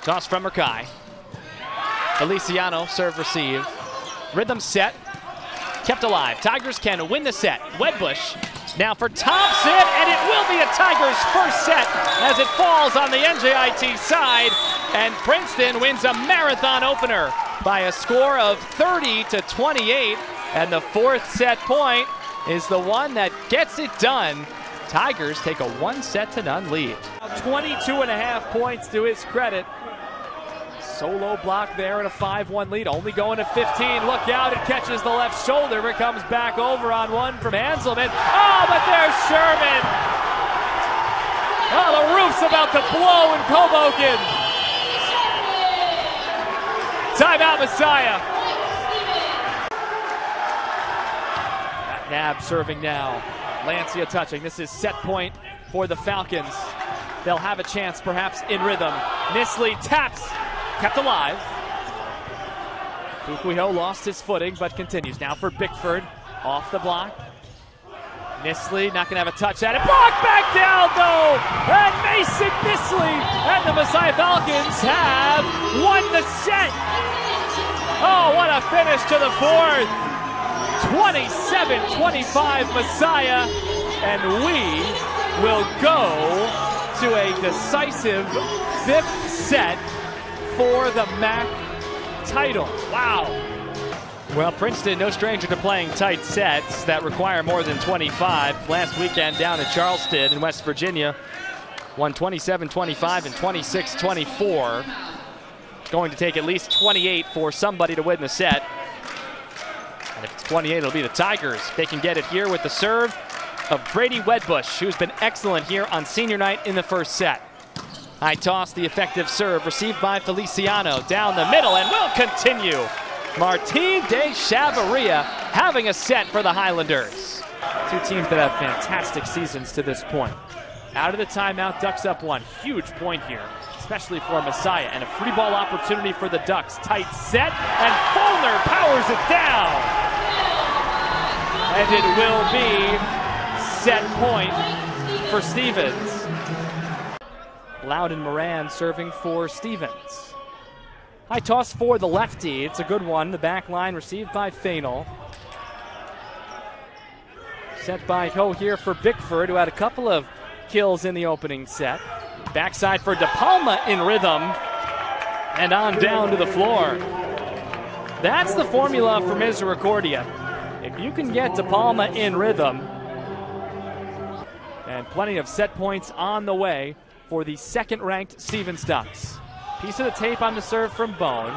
Toss from Merkai. Feliciano, serve, receive. Rhythm set. Kept alive. Tigers can win the set. Wedbush now for Thompson, and it will be a Tigers first set as it falls on the NJIT side, and Princeton wins a marathon opener by a score of 30-28, and the fourth set point is the one that gets it done. Tigers take a 1-0 lead. 22.5 points to his credit. Solo block there at a 5-1 lead, only going to 15. Look out, it catches the left shoulder. It comes back over on one from Hanselman. Oh, but there's Sherman. Oh, the roof's about to blow in Hoboken. Timeout, Messiah. Nab serving now. Lancia touching. This is set point for the Falcons. They'll have a chance perhaps in rhythm. Nisley taps. Kept alive. Fukuhio lost his footing, but continues. Now for Bickford, off the block. Nisley not going to have a touch at it. Blocked back down, though! And Mason Nisley and the Messiah Falcons have won the set! Oh, what a finish to the fourth! 27-25 Messiah, and we will go to a decisive fifth set for the MAC title. Wow. Well, Princeton, no stranger to playing tight sets that require more than 25. Last weekend down in Charleston in West Virginia, won 27-25 and 26-24. Going to take at least 28 for somebody to win the set. And if it's 28, it'll be the Tigers. They can get it here with the serve of Brady Wedbush, who's been excellent here on senior night in the first set. High toss, the effective serve, received by Feliciano down the middle and will continue. Martin de Chavarria having a set for the Highlanders. Two teams that have fantastic seasons to this point. Out of the timeout, Ducks up one. Huge point here, especially for Messiah, and a free ball opportunity for the Ducks. Tight set, and Fulner powers it down. And it will be set point for Stevens. Loudon Moran serving for Stevens. High toss for the lefty. It's a good one. The back line received by Fainal. Set by Ho here for Bickford, who had a couple of kills in the opening set. Backside for De Palma in rhythm. And on down to the floor. That's the formula for Misericordia. If you can get De Palma in rhythm, and plenty of set points on the way for the second-ranked Stevens Ducks. Piece of the tape on the serve from Bone.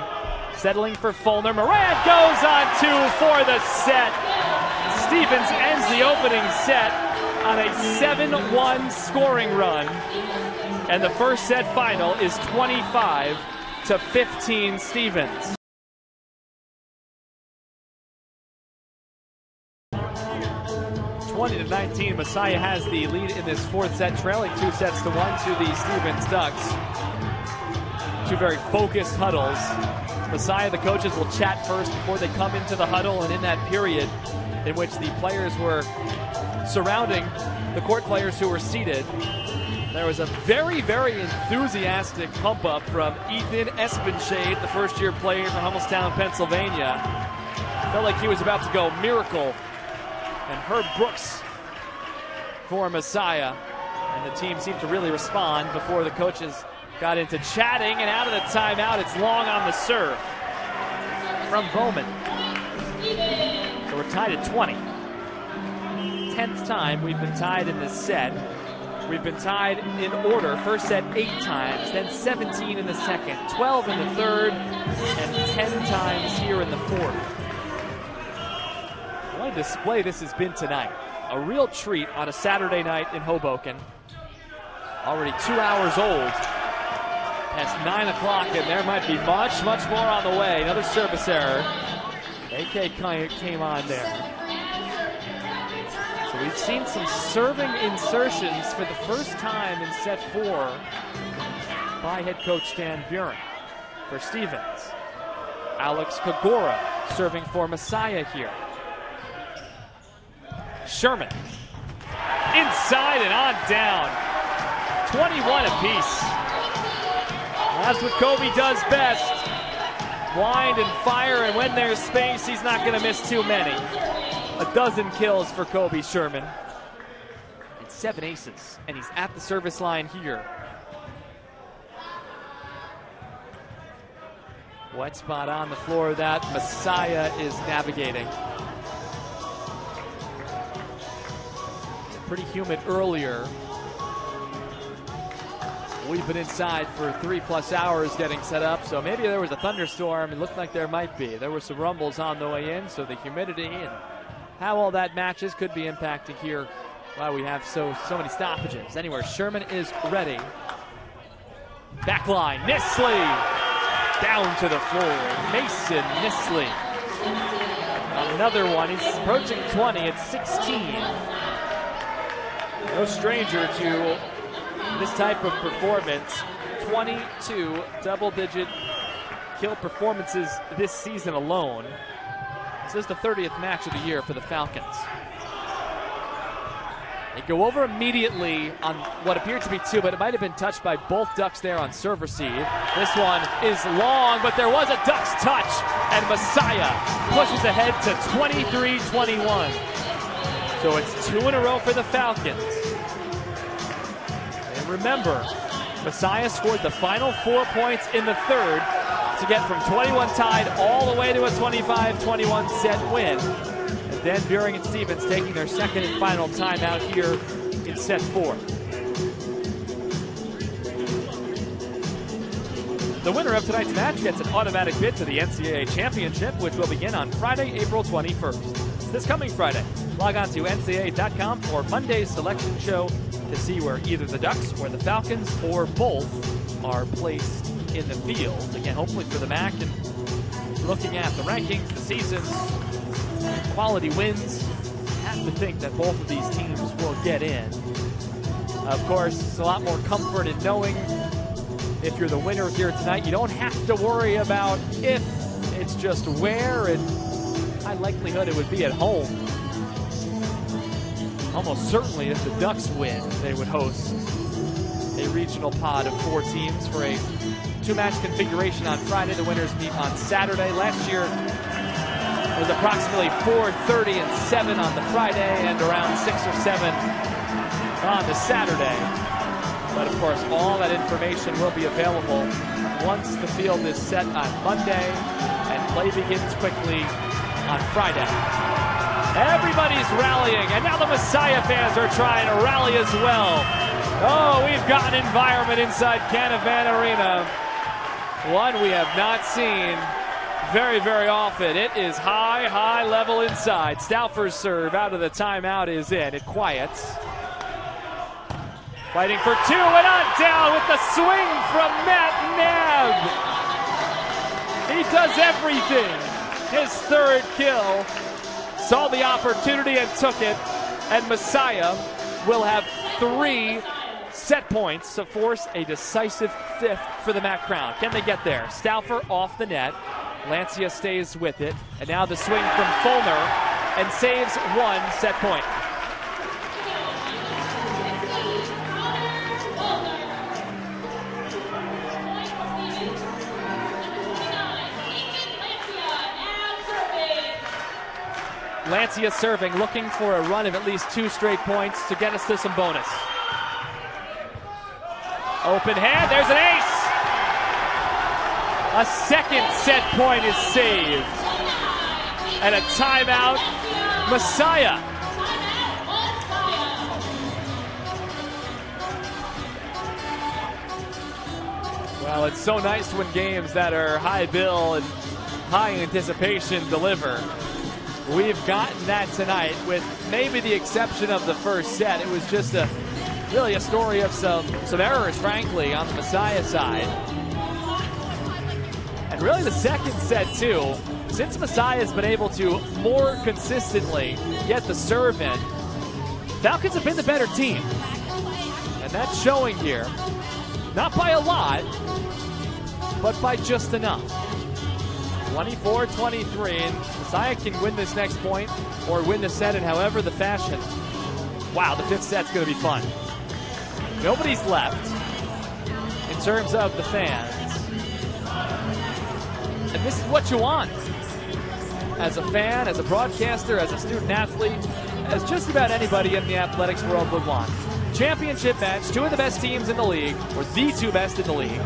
Settling for Fulner. Moran goes on two for the set. Stevens ends the opening set on a 7-1 scoring run. And the first set final is 25-15 Stevens. 20-19, Messiah has the lead in this fourth set, trailing 2-1 to the Stevens Ducks. Two very focused huddles. Messiah, the coaches will chat first before they come into the huddle, and in that period in which the players were surrounding the court players who were seated, there was a very, very enthusiastic pump up from Ethan Espenshade, the first-year player from Hummelstown, Pennsylvania. Felt like he was about to go miracle. And Herb Brooks for Messiah. And the team seemed to really respond before the coaches got into chatting. And out of the timeout, it's long on the serve from Bowman. So we're tied at 20. 10th time we've been tied in this set. We've been tied in order. First set 8 times, then 17 in the second, 12 in the third, and 10 times here in the fourth. What a display this has been tonight. A real treat on a Saturday night in Hoboken. Already 2 hours old. It's 9 o'clock, and there might be much, much more on the way. Another service error. AK came on there. So we've seen some serving insertions for the first time in set 4 by head coach Stan Buren for Stevens. Alex Kagora serving for Messiah here. Sherman inside and on down. 21 apiece. That's what Kobe does best. Wind and fire, and when there's space, he's not going to miss too many. A dozen kills for Kobe Sherman. And 7 aces, and he's at the service line here. Wet spot on the floor that Messiah is navigating. Pretty humid earlier. We've been inside for 3+ hours getting set up, so maybe there was a thunderstorm. It looked like there might be. There were some rumbles on the way in, so the humidity and how all that matches could be impacting here why we have so many stoppages. Anyway, Sherman is ready. Backline, Nisley down to the floor. Mason Nisley. Another one. He's approaching 20. It's 16. No stranger to this type of performance. 22 double-digit kill performances this season alone. This is the 30th match of the year for the Falcons. They go over immediately on what appeared to be 2, but it might have been touched by both Ducks there on serve receive. This one is long, but there was a Ducks touch, and Messiah pushes ahead to 23-21. So it's 2 in a row for the Falcons. And remember, Messiah scored the final 4 points in the third to get from 21 tied all the way to a 25-21 set win. And then Buring and Stevens taking their second and final timeout here in set 4. The winner of tonight's match gets an automatic bid to the NCAA Championship, which will begin on Friday, April 21st. This coming Friday. Log on to ncaa.com for Monday's selection show to see where either the Ducks or the Falcons or both are placed in the field. Again, hopefully for the MAC, and looking at the rankings, the seasons, quality wins, have to think that both of these teams will get in. Of course, it's a lot more comfort in knowing if you're the winner here tonight, you don't have to worry about if, it's just where, and high likelihood it would be at home. Almost certainly if the Ducks win, they would host a regional pod of 4 teams for a 2-match configuration on Friday. The winners meet on Saturday. Last year it was approximately 4:30 and 7 on the Friday and around 6 or 7 on the Saturday. But of course, all that information will be available once the field is set on Monday and play begins quickly on Friday. Everybody's rallying, and now the Messiah fans are trying to rally as well. Oh, we've got an environment inside Canavan Arena. One we have not seen very, very often. It is high, high level inside. Stauffer's serve out of the timeout is in. It quiets. Fighting for 2 and on down with the swing from Matt Nebb. He does everything. His 3rd kill. Saw the opportunity and took it. And Messiah will have 3 set points to force a decisive 5th for the MAC crown. Can they get there? Stauffer off the net. Lancia stays with it. And now the swing from Fulner and saves 1 set point. Lancia serving, looking for a run of at least 2 straight points to get us to some bonus. Open hand, there's an ace! A second set point is saved. And a timeout, Messiah. Well, it's so nice when games that are high bill and high anticipation deliver. We've gotten that tonight, with maybe the exception of the first set. It was just really a story of some errors, frankly, on the Messiah side. And really the second set, too. Since Messiah's been able to more consistently get the serve in, Falcons have been the better team. And that's showing here. Not by a lot, but by just enough. 24-23, and Messiah can win this next point or win the set in however the fashion. Wow, the 5th set's going to be fun. Nobody's left in terms of the fans. And this is what you want as a fan, as a broadcaster, as a student athlete, as just about anybody in the athletics world would want. Championship match, two of the best teams in the league, or the two best in the league,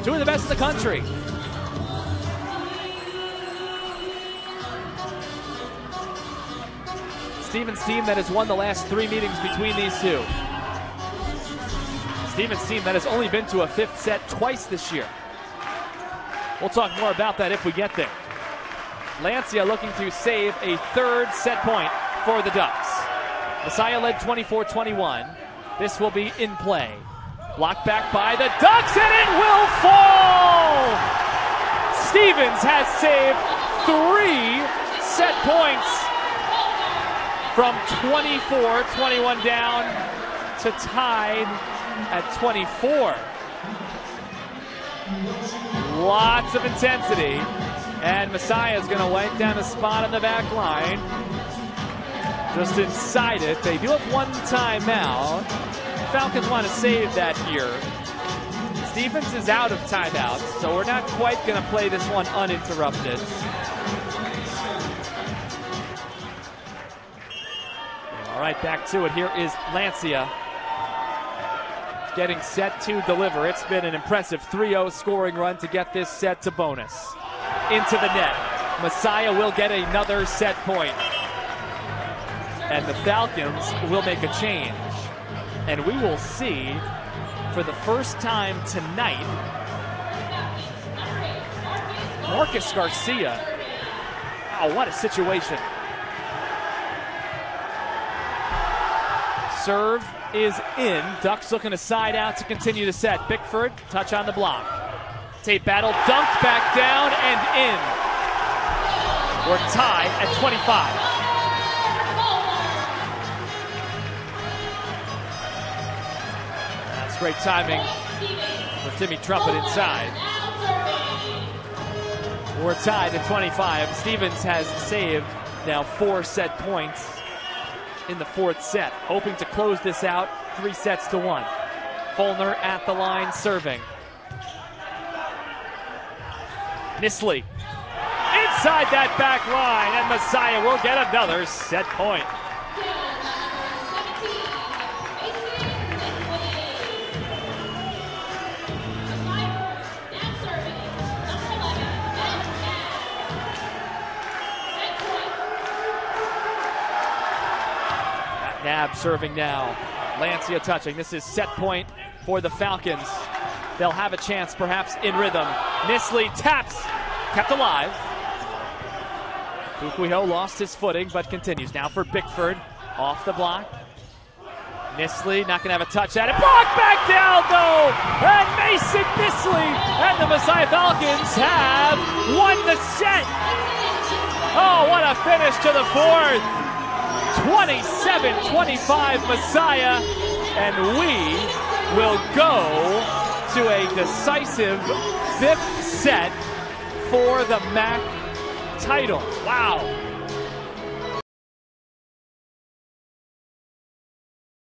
two of the best in the country. Stevens' team that has won the last 3 meetings between these two. Stevens' team that has only been to a 5th set twice this year. We'll talk more about that if we get there. Lancia looking to save a 3rd set point for the Ducks. Messiah led 24-21. This will be in play. Blocked back by the Ducks, and it will fall! Stevens has saved 3 set points from 24-21 down to tied at 24. Lots of intensity, and Messiah is going to wipe down a spot on the back line. Just inside it. They do have 1 timeout. Falcons want to save that here. Stevens is out of timeouts, so we're not quite going to play this one uninterrupted. All right, back to it. Here is Lancia getting set to deliver. It's been an impressive 3-0 scoring run to get this set to bonus. Into the net. Messiah will get another set point. And the Falcons will make a change. And we will see, for the first time tonight, Marcus Garcia. Oh, what a situation. Serve is in. Ducks looking to side out to continue the set. Bickford, touch on the block. Tape battle, dunked back down and in. We're tied at 25. That's great timing for Timmy Trumpet inside. We're tied at 25. Stevens has saved now 4 set points in the 4th set, hoping to close this out 3-1. Fulner at the line serving. Nisley inside that back line, and Messiah will get another set point. Nab serving now. Lancia touching. This is set point for the Falcons. They'll have a chance perhaps in rhythm. Nisley taps. Kept alive. Fukuhio lost his footing but continues. Now for Bickford. Off the block. Nisley not going to have a touch at it. Blocked back down though. And Mason Nisley and the Messiah Falcons have won the set. Oh, what a finish to the 4th. 27-25 Messiah, and we will go to a decisive 5th set for the MAC title. Wow.